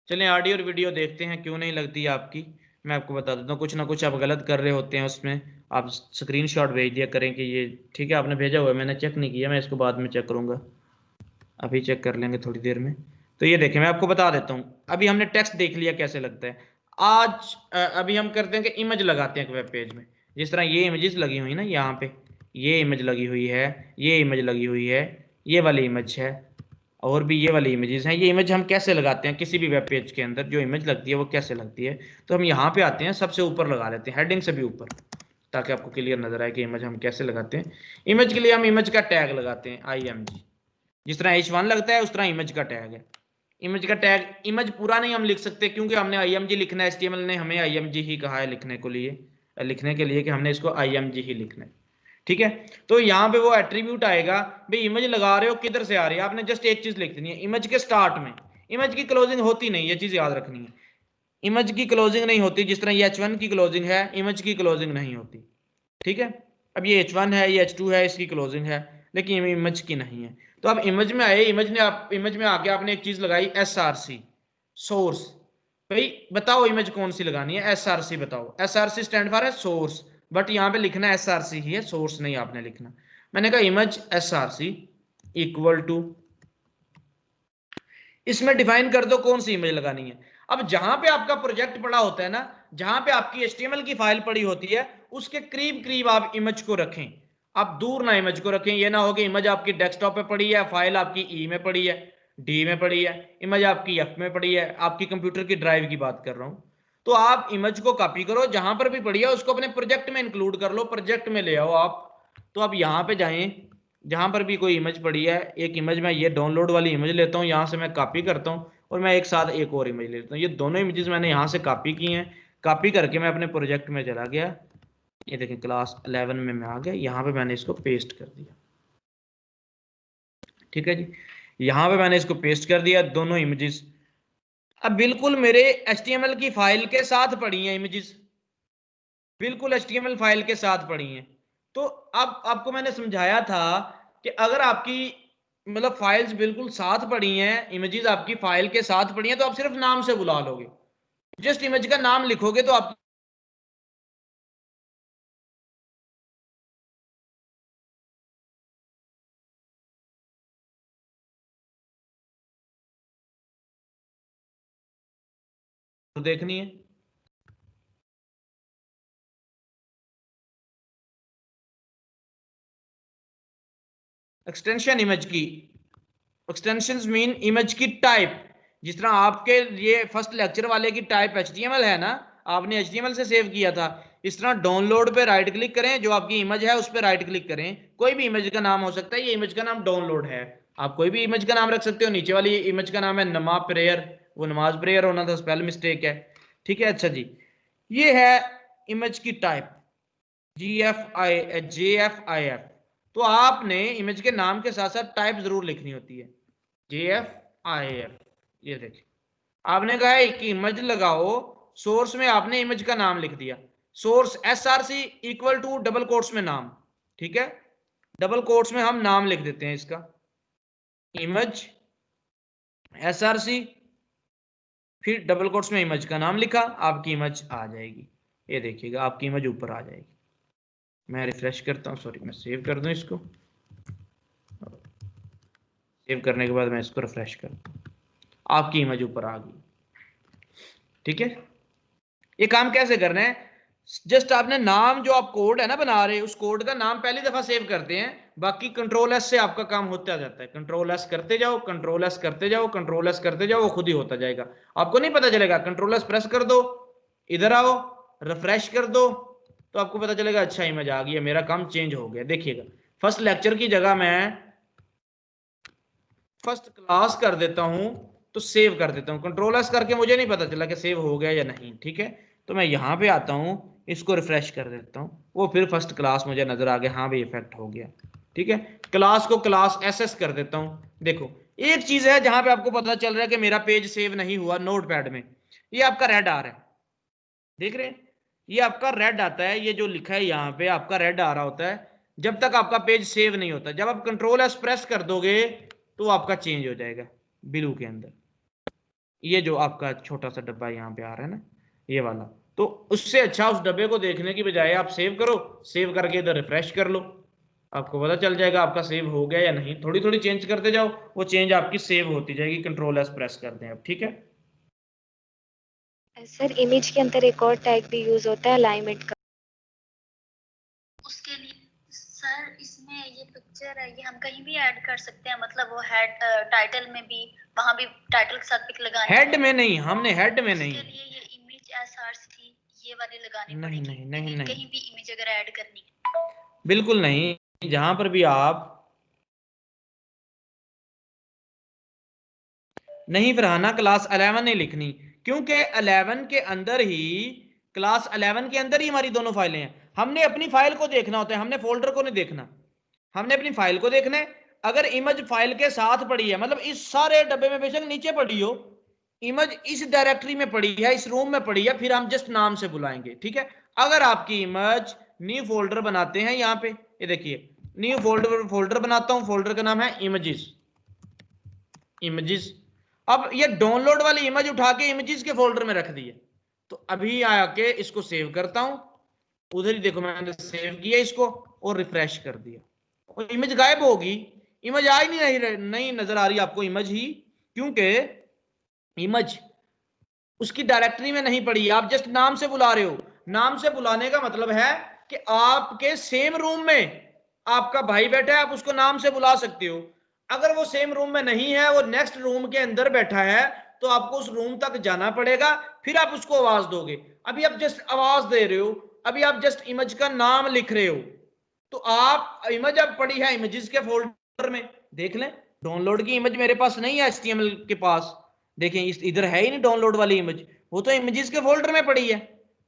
चलें ऑडियो और वीडियो देखते हैं, क्यों नहीं लगती आपकी। मैं आपको बता देता हूँ, कुछ ना कुछ आप गलत कर रहे होते हैं उसमें, आप स्क्रीनशॉट भेज दिया करें कि ये ठीक है, आपने भेजा हुआ है, मैंने चेक नहीं किया, मैं इसको बाद में चेक करूँगा, अभी चेक कर लेंगे थोड़ी देर में। तो ये देखें, मैं आपको बता देता हूँ, अभी हमने टेक्स्ट देख लिया कैसे लगता है। आज अभी हम करते हैं कि इमेज लगाते हैं वेब पेज में। जिस तरह ये इमेजेस लगी हुई ना, यहाँ पे ये इमेज लगी हुई है, ये इमेज लगी हुई है, ये वाली इमेज है, और भी ये वाली इमेजेस हैं। ये इमेज हम कैसे लगाते हैं किसी भी वेब पेज के अंदर, जो इमेज लगती है वो कैसे लगती है। तो हम यहाँ पे आते हैं, सबसे ऊपर लगा लेते हैं, हेडिंग से भी ऊपर, ताकि आपको क्लियर नजर आए कि इमेज हम कैसे लगाते हैं। इमेज के लिए हम इमेज का टैग लगाते हैं IMG, जिस तरह H1 लगता है उस तरह इमेज का टैग है, इमेज का टैग, इमेज पूरा नहीं हम लिख सकते क्योंकि हमने img लिखना है, HTML ने हमें img ही कहा है लिखने के लिए कि हमने इसको img ही लिखना है, ठीक है। तो यहाँ पे वो एट्रीब्यूट आएगा, भाई इमेज लगा रहे हो किधर से आ रही है, आपने जस्ट एक चीज लिख देनी है, इमेज के स्टार्ट में। इमेज की क्लोजिंग होती नहीं, ये चीज याद रखनी है, इमेज की क्लोजिंग नहीं होती, जिस तरह ये h1 की क्लोजिंग है, इमेज की क्लोजिंग नहीं होती, ठीक है। अब ये h1 है, ये h2 है, इसकी क्लोजिंग है, लेकिन इमेज की नहीं है। तो अब इमेज में आए, इमेज में आके आपने एक चीज लगाई src सोर्स, भाई बताओ इमेज कौन सी लगानी है, src बताओ, src स्टैंड फॉर है सोर्स, बट यहाँ पे लिखना src ही है, सोर्स नहीं आपने लिखना। मैंने कहा इमेज src इक्वल टू, इसमें डिफाइन कर दो कौन सी इमेज लगानी है। अब जहां पे आपका प्रोजेक्ट पड़ा होता है ना, जहां पे आपकी HTML की फाइल पड़ी होती है, उसके करीब करीब आप इमेज को रखें, आप दूर ना इमेज को रखें। ये ना हो कि इमेज आपकी डेस्कटॉप पे पड़ी है, फाइल आपकी ई में पड़ी है, डी में पड़ी है, इमेज आपकी एफ में पड़ी है, आपकी कंप्यूटर की ड्राइव की बात कर रहा हूं। तो आप इमेज को कॉपी करो, जहां पर भी पड़ी है उसको अपने प्रोजेक्ट में इंक्लूड कर लो, प्रोजेक्ट में ले आओ आप। तो आप यहाँ पे जाएं, जहां पर भी कोई इमेज पड़ी है, एक इमेज में ये डाउनलोड वाली इमेज लेता हूँ, यहाँ से मैं कॉपी करता हूँ और मैं एक साथ एक और इमेज लेता हूँ। ये दोनों इमेजेस मैंने यहाँ से कॉपी की हैं, कॉपी करके मैं अपने प्रोजेक्ट में चला गया, ये देखें क्लास 11 में मैं आ गया, यहाँ पे मैंने इसको पेस्ट कर दिया, ठीक है जी। यहाँ पे मैंने इसको पेस्ट कर दिया दोनों इमेजेस। अब बिल्कुल मेरे HTML की फाइल के साथ पड़ी हैं इमेजेस, बिल्कुल HTML फाइल के साथ पड़ी हैं। तो अब आपको मैंने समझाया था कि अगर आपकी मतलब फाइल्स बिल्कुल साथ पड़ी हैं, इमेजेस आपकी फाइल के साथ पड़ी हैं, तो आप सिर्फ नाम से बुला लोगे, जस्ट इमेज का नाम लिखोगे तो आप देखनी है। एक्सटेंशन इमेज की, एक्सटेंशंस मीन इमेज की टाइप। जिस तरह आपके ये फर्स्ट लेक्चर वाले की टाइप HTML है ना, आपने HTML से सेव किया था, इस तरह डाउनलोड पे राइट क्लिक करें, जो आपकी इमेज है उस पर राइट क्लिक करें, कोई भी इमेज का नाम हो सकता है, ये इमेज का नाम डाउनलोड है, आप कोई भी इमेज का नाम रख सकते हो। नीचे वाली इमेज का नाम है नमा प्रेयर, वो नमाज प्रेयर होना था, स्पेल मिस्टेक है, ठीक है। अच्छा जी, ये है इमेज की टाइप JFIF। तो आपने इमेज के नाम के साथ साथ टाइप जरूर लिखनी होती है, JFIF। ये देखिए, आपने कहा है कि इमेज लगाओ, सोर्स में आपने इमेज का नाम लिख दिया, source SRC equal to double quotes में नाम, ठीक है, डबल कोट्स में हम नाम लिख देते हैं इसका, इमेज SRC, फिर डबल कोट्स में इमेज का नाम लिखा, आपकी इमेज आ जाएगी। ये देखिएगा आपकी इमेज ऊपर आ जाएगी। मैं रिफ्रेश करता हूँ, सॉरी मैं सेव कर दूं इसको, सेव करने के बाद मैं इसको रिफ्रेश करता हूँ, आपकी इमेज ऊपर आ गई, ठीक है। ये काम कैसे करना है, जस्ट आपने नाम जो आप कोड है ना बना रहे, उस कोड का नाम पहली दफा सेव करते हैं, बाकी कंट्रोल एस से आपका काम होता जाता है, कंट्रोल एस करते जाओ, कंट्रोल एस करते जाओ, कंट्रोल एस करते जाओ, वो खुद ही होता जाएगा, आपको नहीं पता चलेगा। कंट्रोल एस प्रेस कर दो, इधर आओ, रिफ्रेश कर दो, तो आपको पता चलेगा अच्छा इमेज आ गई, मेरा काम चेंज हो गया। देखिएगा फर्स्ट लेक्चर की जगह मैं फर्स्ट क्लास कर देता हूं, तो सेव कर देता हूं, कंट्रोल एस करके मुझे नहीं पता चला कि सेव हो गया या नहीं, ठीक है। तो मैं यहां पे आता हूं, इसको रिफ्रेश कर देता हूं, वो फिर फर्स्ट क्लास मुझे नजर आ गया, हाँ भाई इफेक्ट हो गया, ठीक है। क्लास को क्लास SS कर देता हूं। देखो एक चीज है जहां पे आपको पता चल रहा है कि मेरा पेज सेव नहीं हुआ नोटपैड में, ये आपका रेड आ रहा है, देख रहे हैं, ये आपका रेड आता है, ये जो लिखा है यहाँ पे आपका रेड आ रहा होता है जब तक आपका पेज सेव नहीं होता। जब आप कंट्रोल एस प्रेस कर दोगे तो आपका चेंज हो जाएगा ब्लू के अंदर, ये जो आपका छोटा सा डब्बा यहाँ पे आ रहा है ना, ये वाला। तो उससे अच्छा उस डब्बे को देखने की बजाय आप सेव करो, सेव करके इधर रिफ्रेश कर लो, आपको पता चल जाएगा आपका सेव हो गया या नहीं। थोड़ी थोड़ी चेंज करते जाओ, वो चेंज आपकी सेव होती जाएगी, कंट्रोल एस प्रेस कर दें आप, ठीक है। सर इमेज के अंदर एक और टैग भी यूज होता है अलाइनमेंट का, उसके लिए सर इसमें ये पिक्चर है, ये हम कहीं भी ऐड कर सकते हैं, मतलब वो हेड टाइटल में भी, वहां भी टाइटल के साथ पिक लगानी है। हेड में नहीं, हमने हेड में नहीं, उसके लिए ये इमेज SRC ये वाली लगानी नहीं पड़ेगी, नहीं नहीं, कहीं भी इमेज अगर ऐड करनी है बिल्कुल नहीं, जहां पर भी आप नहीं फरहाना, क्लास 11 नहीं लिखनी, क्योंकि 11 के अंदर ही, क्लास 11 के अंदर ही हमारी दोनों फाइलें हैं। हमने अपनी फाइल को देखना होता है, हमने फोल्डर को नहीं देखना, हमने अपनी फाइल को देखना है। अगर इमेज फाइल के साथ पड़ी है, मतलब इस सारे डब्बे में बेशक नीचे पड़ी हो, इमेज इस डायरेक्टरी में पड़ी है, इस रूम में पड़ी है, फिर हम जस्ट नाम से बुलाएंगे, ठीक है। अगर आपकी इमेज न्यू फोल्डर बनाते हैं, यहाँ पे ये देखिए न्यू फोल्डर बनाता हूं, फोल्डर का नाम है इमेजेस। अब ये डाउनलोड वाली इमेज उठा के इमेजेस के फोल्डर में रख दी है, तो अभी आके इसको सेव करता हूं, उधर ही देखो मैंने सेव किया इसको और रिफ्रेश कर दिया, और इमेज गायब होगी, इमेज आ ही नहीं नजर आ रही आपको इमेज ही, क्योंकि इमेज उसकी डायरेक्टरी में नहीं पड़ी है, आप जस्ट नाम से बुला रहे हो। नाम से बुलाने का मतलब है कि आपके सेम रूम में आपका भाई बैठा है, आप उसको नाम से बुला सकते हो। अगर वो सेम रूम में नहीं है, वो नेक्स्ट रूम के अंदर बैठा है, तो आपको उस रूम तक जाना पड़ेगा, फिर आप उसको आवाज दोगे। अभी आप जस्ट आवाज दे रहे हो, अभी आप जस्ट इमेज का नाम लिख रहे हो, तो आप इमेज अब पड़ी है इमेजेस के फोल्डर में, देख लें। डाउनलोड की इमेज मेरे पास नहीं है HTML के पास, देखें इस इधर है ही नहीं डाउनलोड वाली इमेज, वो तो इमेजेस के फोल्डर में पड़ी है।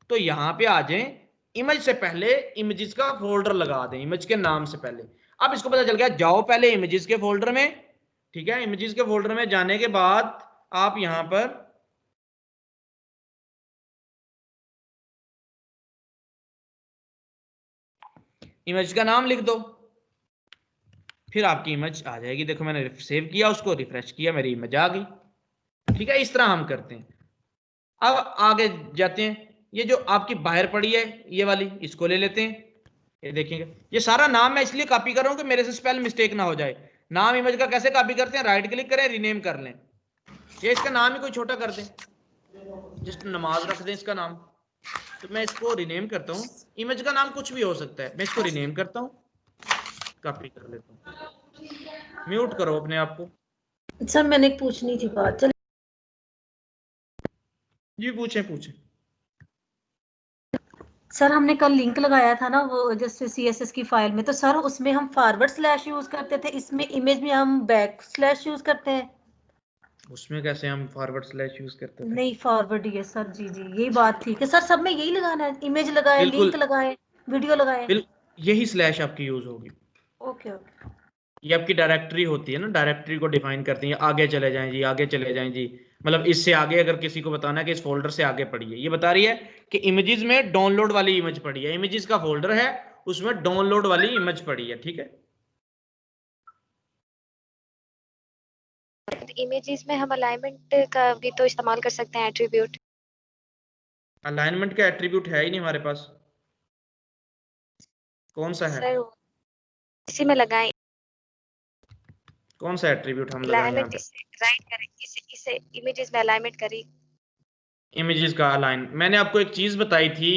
तो यहाँ पे आ जाएं, इमेज से पहले इमेजेस का फोल्डर लगा दें, इमेज के नाम से पहले। अब इसको पता चल गया, जाओ पहले इमेजेस के फोल्डर में, ठीक है। इमेजेस के फोल्डर में जाने के बाद आप यहां पर इमेज का नाम लिख दो, फिर आपकी इमेज आ जाएगी। देखो मैंने सेव किया, उसको रिफ्रेश किया, मेरी इमेज आ गई, ठीक है। इस तरह हम करते हैं। अब आगे जाते हैं, ये जो आपकी बाहर पड़ी है ये वाली, इसको ले लेते हैं। ये देखेंगे, ये सारा नाम मैं इसलिए कॉपी कर रहा हूं कि मेरे से स्पेल मिस्टेक ना हो जाए। नाम इमेज का कैसे कॉपी करते हैं, राइट क्लिक करें, रीनेम कर लें, ये इसका नाम ही कोई छोटा कर दें, जस्ट नमाज रख दें इसका नाम। तो मैं इसको रीनेम करता हूँ, इमेज का नाम कुछ भी हो सकता है, मैं इसको रीनेम करता हूँ, कॉपी कर लेता हूँ। म्यूट करो अपने आप को। सर मैंने एक पूछनी थी बात। चल जी पूछें। सर हमने कल लिंक लगाया था ना वो जैसे CSS की फाइल में, तो सर उसमें हम फॉरवर्ड स्लैश यूज करते थे, इसमें इमेज में हम बैक स्लैश यूज करते हैं। उसमें कैसे हम फॉरवर्ड स्लैश यूज करते थे? नहीं फॉरवर्ड ही है सर। जी यही बात ठीक है सर, सब में यही लगाना है, इमेज लगाए, लिंक लगाए, वीडियो लगाए, यही स्लैश आपकी यूज होगी। ओके। ये आपकी डायरेक्टरी होती है ना, डायरेक्टरी को डिफाइन करती है। आगे चले जाएं जी, आगे चले जाएं जी, मतलब इससे आगे अगर किसी को बताना है कि इस फोल्डर से आगे पड़ी है, ये बता रही है कि इमेजेस में डाउनलोड वाली इमेज पड़ी है, इमेजेस का फोल्डर है, उसमें डाउनलोड वाली इमेज पड़ी है, ठीक है। इमेजेस में हम अलाइनमेंट का भी तो इस्तेमाल कर सकते हैं, एट्रीब्यूट। अलाइनमेंट का एट्रीब्यूट है ही नहीं हमारे पास, कौन सा है? सर इसी में लगाएं, कौन सा एट्रीब्यूट हम लगाएं यहाँ पे? राइट करें, इसे इमेजेस में अलाइनमेंट करें। इमेजेस का अलाइन, मैंने आपको एक चीज बताई थी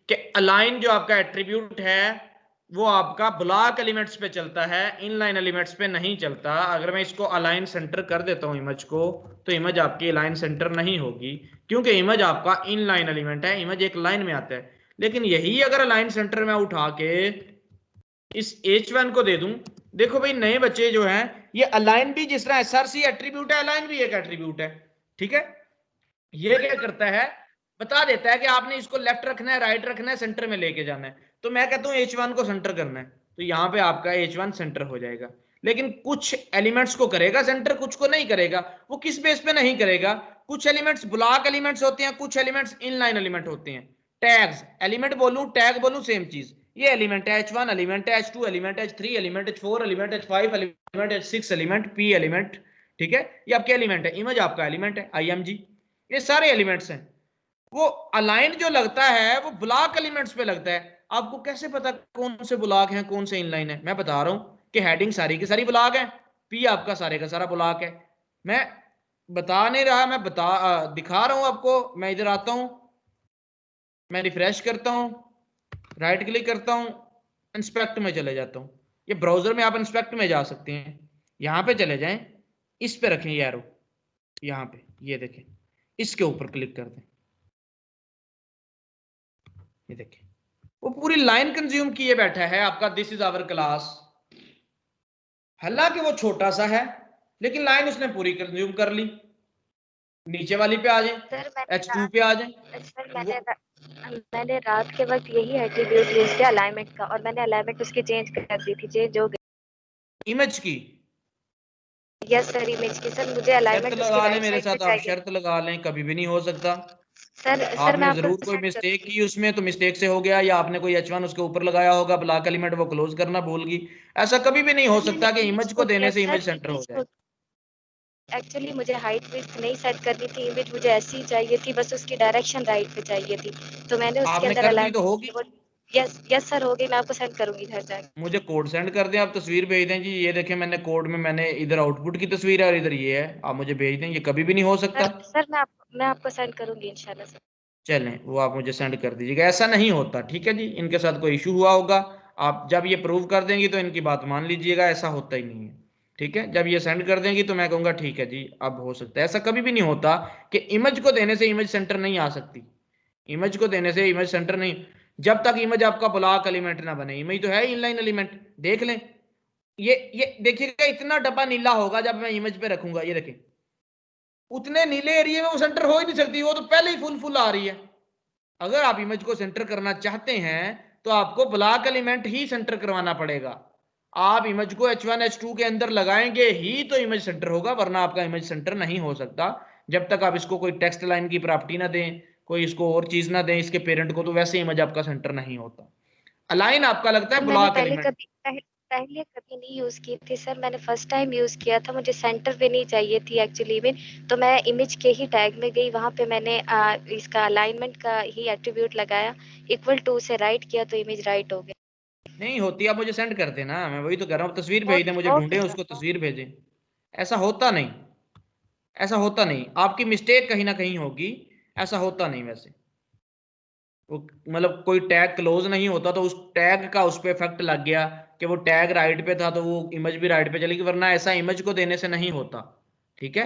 कि अलाइन जो आपका एट्रीब्यूट है वो आपका ब्लॉक एलिमेंट्स पे चलता है, इनलाइन एलिमेंट्स पे नहीं चलता। अगर मैं इसको अलाइन सेंटर कर देता हूं इमेज को, तो इमेज आपकी अलाइन सेंटर नहीं होगी, क्योंकि इमेज आपका इनलाइन एलिमेंट है, इमेज एक लाइन में आता है। लेकिन यही अगर अलाइन सेंटर में उठा के इस H1 को दे दूं, देखो भाई नए बच्चे जो हैं, ये अलाइन भी जिस तरह SRC एट्रीब्यूट है, अलाइन भी एक एट्रीब्यूट है, ठीक है। ये क्या करता है, बता देता है कि आपने इसको लेफ्ट रखना है, राइट रखना है, सेंटर में लेके जाना है। तो मैं कहता हूं H1 को सेंटर करना है, तो यहाँ पे आपका H1 सेंटर हो जाएगा। लेकिन कुछ एलिमेंट्स को करेगा सेंटर, कुछ को नहीं करेगा। वो किस बेस पे नहीं करेगा? कुछ एलिमेंट्स ब्लॉक एलिमेंट्स होते हैं, कुछ एलिमेंट्स इनलाइन एलिमेंट होते हैं। टैग्स, एलिमेंट बोलूं टैग बोलूं सेम चीज। ये एलिमेंट है H1, एलिमेंट है H2, element H3, element H4, element H5, element H6, element P element, ठीक है। ये आपके एलिमेंट है, इमेज आपका एलिमेंट है IMG, ये सारे एलिमेंट्स हैं। वो अलाइन जो लगता है वो ब्लॉक एलिमेंट्स पे लगता है। आपको कैसे पता कौन से ब्लॉक हैं, कौन से इनलाइन है? मैं बता रहा हूं कि हेडिंग सारी की सारी ब्लॉक है, P आपका सारे का सारा ब्लॉक है। मैं बता नहीं रहा, मैं दिखा रहा हूं आपको। मैं इधर आता हूं, मैं रिफ्रेश करता हूं, राइट क्लिक करता हूं, इंस्पेक्ट में चले जाता हूं। ये ब्राउजर में आप इंस्पेक्ट में जा सकते हैं, यहां पे चले जाएं, इस पे रखें ये एरो, यहां पे ये देखें, इसके ऊपर क्लिक कर दें, ये देखें वो पूरी लाइन कंज्यूम किए बैठा है आपका दिस इज आवर क्लास। हालांकि वो छोटा सा है, लेकिन लाइन उसने पूरी कंज्यूम कर ली। नीचे वाली पे आ जाए, सर H2 पे आ जाए। मैंने रात के वक्त यही एट्रीब्यूट यूज किया अलाइनमेंट का, और मैंने अलाइनमेंट उसकी चेंज कर दी थी, चेंज हो गई। इमेज की यस सर, इमेज की। सर मुझे शर्त अलाइनमेंट उसकी लगा लें राइट मेरे साइड पे साथ, आप चाहिए। शर्त लगा लें, कभी भी नहीं हो सकता। सर मैं आपने आपको जरूर कोई सेंड मिस्टेक की उसमें, तो मिस्टेक से हो गया, या आपने कोई H1 उसके ऊपर लगाया होगा, ब्लॉक एलिमेंट वो क्लोज करना भूल गई। ऐसा कभी भी नहीं हो सकता कि इमेज को देने से इमेज सेंटर हो जाए। एक्चुअली मुझे हाइट विड्थ नहीं सेट करनी थी, इमेज मुझे ऐसी ही चाहिए थी, बस उसकी डायरेक्शन राइट पे चाहिए थी, तो मैंने उसके आपने अंदर कर दी अलाइन। तो होगी। यस सर, हो गई। मैं आपको सेंड करूंगी घर जाके। मुझे कोड सेंड कर दें, आप तस्वीर भेज दें जी, ये देखें मैंने कोड में, मैंने इधर आउटपुट की तस्वीर है और इधर ये है, आप मुझे भेज दें। ये कभी भी नहीं हो सकता। सर मैं आपको सेंड करूंगी इंशाल्लाह सर। चलें, वो आप मुझे सेंड कर दीजिएगा। ऐसा नहीं होता, ठीक है जी, इनके साथ कोई इशू हुआ होगा। आप जब ये प्रूव कर देंगी तो इनकी बात मान लीजिएगा, ऐसा होता ही नहीं है, ठीक है। जब ये सेंड कर देंगी तो मैं कहूँगा ठीक है जी, अब हो सकता है। ऐसा कभी भी नहीं होता कि इमेज को देने से इमेज सेंटर नहीं आ सकती। इमेज को देने से इमेज सेंटर नहीं, जब तक इमेज आपका ब्लॉक एलिमेंट ना बने। इमेज तो है इनलाइन एलिमेंट, देख लें। ये देखिएगा, इतना डब्बा नीला होगा जब मैं इमेज पे रखूंगा, ये देखें, उतने नीले एरिया में वो सेंटर हो ही नहीं सकती, वो तो पहले ही फुल आ रही है। अगर आप इमेज को सेंटर करना चाहते हैं तो आपको ब्लॉक एलिमेंट ही सेंटर करवाना पड़ेगा। आप इमेज को H1 H2 के अंदर लगाएंगे ही तो इमेज सेंटर होगा, वरना आपका इमेज सेंटर नहीं हो सकता। जब तक आप इसको कोई टेक्स्ट लाइन की प्रॉपर्टी ना दें, कोई इसको और चीज ना दें इसके पेरेंट को, तो वैसे इमेज आपका सेंटर नहीं होता। अलाइन आपका लगता है मैंने ब्लॉक पहले एलिमेंट। पहले कभी नहीं यूज की थी सर, मैंने फर्स्ट टाइम यूज किया था, मुझे सेंटर पे नहीं चाहिए थी एक्चुअली में, तो मैं इमेज के ही टैग में गई, वहां पे मैंने इसका अलाइनमेंट का ही एट्रीब्यूट लगाया, इक्वल टू से राइट किया तो इमेज राइट हो गई। नहीं होती, आप मुझे सेंड कर देना, मैं वही तो कह रहा हूँ, तस्वीर भेज दें, मुझे ढूंढें उसको, तस्वीर भेजें। ऐसा होता नहीं, ऐसा होता नहीं, आपकी मिस्टेक कहीं ना कहीं होगी, ऐसा होता नहीं। वैसे वो मतलब कोई टैग क्लोज नहीं होता तो उस टैग का उस पर इफेक्ट लग गया कि वो टैग राइट पे था तो वो इमेज भी राइट पे चलेगी, वरना ऐसा इमेज को देने से नहीं होता, ठीक है।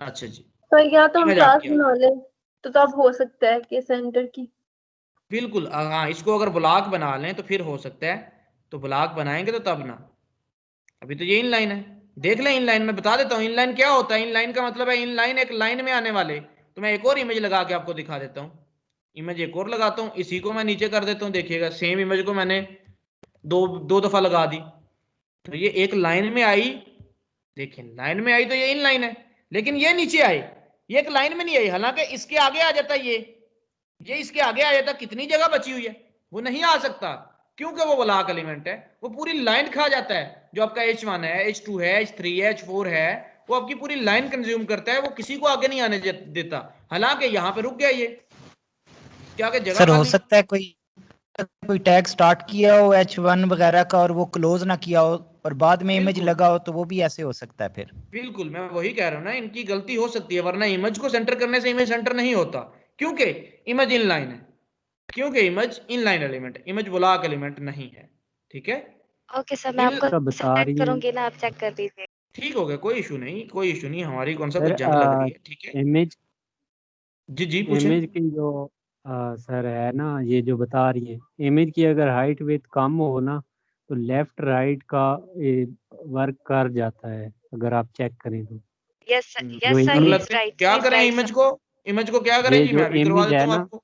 अच्छा जी, तो या तो हम इमेज क्लास आपकी बना लें, तो तब हो सकता है कि सेंटर की। बिल्कुल, हाँ, इसको अगर ब्लॉक बना लें तो फिर हो सकता है, तो ब्लॉक बनाएंगे तो तब ना। अभी तो ये इनलाइन है, देख लें इनलाइन, में बता देता हूँ इनलाइन क्या होता है। इनलाइन का मतलब है इनलाइन एक लाइन में आने वाले। तो मैं एक और इमेज लगा के आपको दिखा देता हूँ, इमेज एक और लगाता हूँ, इसी को मैं नीचे कर देता हूँ। देखिएगा, सेम इमेज को मैंने दो दफा लगा दी, तो ये एक लाइन में आई। देखिए लाइन में आई तो ये इन लाइन है, लेकिन ये नीचे आई, ये एक लाइन में नहीं आई। हालांकि इसके आगे आ जाता ये इसके आगे आ जाता, कितनी जगह बची हुई है, वो नहीं आ सकता, क्योंकि वो ब्लॉक एलिमेंट है, वो पूरी लाइन खा जाता है। जो आपका H1 है, H2 है, H3 है, H4 है, वो आपकी पूरी लाइन कंज्यूम करता है, वो किसी को आगे नहीं आने देता। हालांकि यहाँ पे रुक गया ये, क्या आगे जगह सर हो खाली। सकता है कोई टैग स्टार्ट किया हो H1 वगैरह का और वो क्लोज ना किया हो और बाद में इमेज बिल्कुल लगा हो, तो वो भी ऐसे हो सकता है फिर। बिल्कुल, मैं वही कह रहा हूँ ना, इनकी गलती हो सकती है, वरना इमेज को सेंटर करने से इमेज सेंटर नहीं होता, क्योंकि इमेज इनलाइन है, क्योंकि image inline element, image block element नहीं है, ठीक है। ओके सर, मैं आपको सेंड करूंगी ना, आप चेक कर दीजिए। ठीक हो गया, कोई इशू नहीं, कोई इशू नहीं, हमारी कौन सा सर कुछ जंग लग रही है, ठीक है। इमेज जी पूछें। इमेज की जो सर है ना, ये जो बता रही है, इमेज की अगर हाइट विड्थ कम हो ना तो लेफ्ट राइट का वर्क कर जाता है, अगर आप चेक करें तो। यस जो सर, कर इमेज लेते हैं, क्या करें इमेज को क्या करें ये जी, जो मैं भी करवा इमेज देता है हूँ ना, आपको।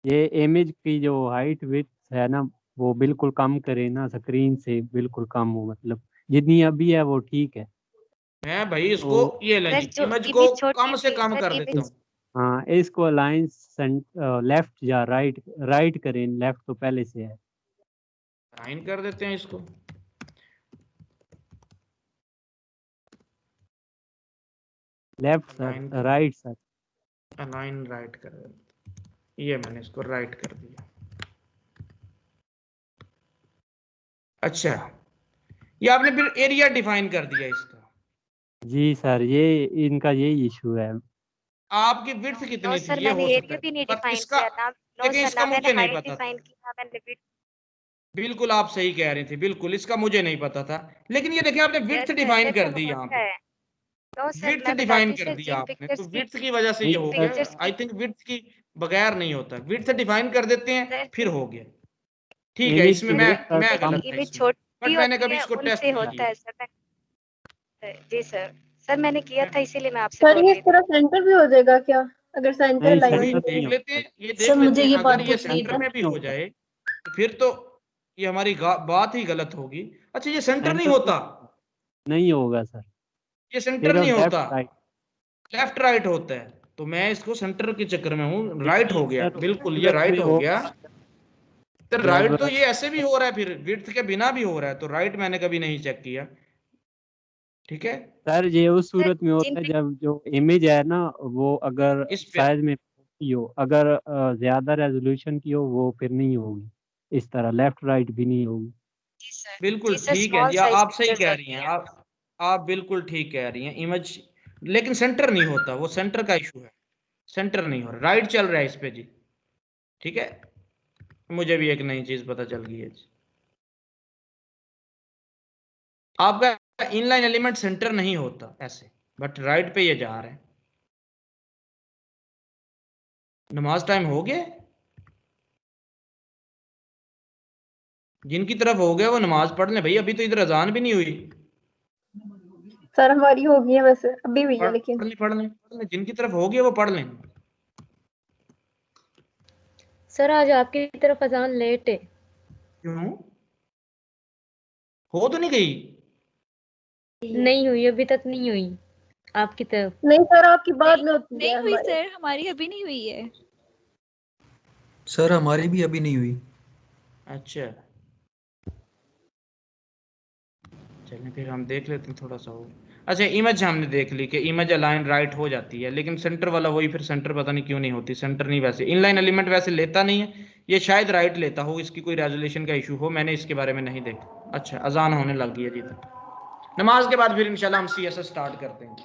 ये इमेज की जो हाइट विड्थ है ना, वो बिल्कुल कम करें ना, स्क्रीन से बिल्कुल कम हो, मतलब जितनी अभी है वो ठीक है। मैं भाई इसको तो ये लें जी, जो इमेज को इमेज छोटी कम से थी कम सर, कर देता हूँ। हाँ, इसको अलाइन लेफ्ट या राइट करें, लेफ्ट तो पहले से है। अलाइन कर देते हैं इसको, left sir, right sir, align right कर देते हैं। ये मैंने इसको राइट कर दिया। अच्छा, ये आपने फिर एरिया डिफाइन कर दिया इसका। जी सर, ये इनका यही इशू है। आपकी विड्थ कितनी थी सर, ये मैंने हो सकता एरिया भी है, नहीं पर डिफाइन इसका किया था। लेकिन सर, इसका ना मैंने मुझे नहीं हाइट पता था। डिफाइन की, ना मैंने विड्थ। बिल्कुल आप सही कह रही थी, बिल्कुल इसका मुझे नहीं पता था, लेकिन ये देखिए आपने विड्थ यस सर, डिफाइन जैसे कर दी यहाँ होता पे, है। नो सर, विड्थ मैं डिफाइन बताती हूँ कर सर, दिया जिन आपने, तो पिक्चर्स की विड्थ की वजह से ये जिन हो गया। पिक्चर्स आई की थिंक विड्थ की बगैर नहीं होता, विड्थ डिफाइन कर देते हैं सर, फिर हो गया, ठीक है। इमेज इसमें की मैं विड्थ मैं कम। गलत था इमेज इसमें, छोटी बट मैंने होती कभी है, इसको टेस्ट उनसे नहीं होता किया। है सर। जी सर, सर मैंने किया था इसीलिए मैं आपसे सर बोल ये रही इस थी। तरह सेंटर भी हो जाएगा क्या, अगर सेंटर नहीं, अभी अलाइनमेंट देख लेते हैं, ये देख सर मुझे लेते हैं, ये अगर बात ये पूछनी सेंटर है। में भी हो जाए तो फिर तो ये हमारी बात ही गलत होगी। अच्छा ये सेंटर नहीं सेंटर होता, नहीं होगा सर, ये सेंटर सिर्फ नहीं लेफ्ट होता, राइट। लेफ्ट राइट होता है। तो मैं इसको सेंटर के चक्कर में हूँ, राइट हो गया, सर बिल्कुल ये सूरत राइट में हो गया। तो जब राइट तो ये ऐसे भी हो रहा है, फिर विड्थ के बिना भी हो रहा है, तो राइट मैंने कभी नहीं चेक किया। ठीक है सर ये उस सूरत में जिन होता है जब जो इमेज है ना वो अगर इस पे साइज में की हो, अगर ज्यादा रेजोल्यूशन की हो वो फिर नहीं होगी, इस तरह लेफ्ट राइट भी नहीं होगी। जी सर, बिल्कुल जी सर, ठीक है स्मॉल जी, साइज आप सही पिक्चर्स कह होती रही हैं, हैं। आप बिल्कुल ठीक कह रही हैं इमेज, लेकिन सेंटर नहीं होता, वो सेंटर का इशू है, सेंटर नहीं हो रहा, राइट चल रहा है इस पे जी। ठीक है, मुझे भी एक नई चीज पता चल गई है जी। आपका इनलाइन एलिमेंट सेंटर नहीं होता ऐसे, बट राइट पे ये जा रहे हैं। नमाज टाइम हो गया, जिनकी तरफ हो गया वो नमाज पढ़ लें भाई, अभी तो इधर अजान भी नहीं हुई। सर हमारी हो गई है वैसे, अभी हुई है लेकिन। पढ़ लें, जिनकी तरफ हो गया वो पढ़ लें। सर आज आपकी तरफ अजान लेट है। क्यों, हो तो नहीं गई? नहीं हुई, अभी तक नहीं हुई आपकी तरफ। नहीं सर आपकी बाद में होती नहीं है हुई हमारे। सर, हमारी अभी नहीं हुई है। सर हमारी भी अभी नहीं हुई। अच्छा चलें फिर हम देख लेते हैं थोड़ा सा हो। अच्छा इमेज हमने देख ली कि इमेज अलाइन राइट हो जाती है, लेकिन सेंटर वाला वही, फिर सेंटर पता नहीं क्यों नहीं होती, सेंटर नहीं, वैसे इनलाइन एलिमेंट वैसे लेता नहीं है, ये शायद राइट लेता हो, इसकी कोई रेजोल्यूशन का इशू हो, मैंने इसके बारे में नहीं देखा। अच्छा अजान होने लग गई है जी, तक नमाज के बाद फिर इंशाल्लाह हम CSS स्टार्ट करते हैं।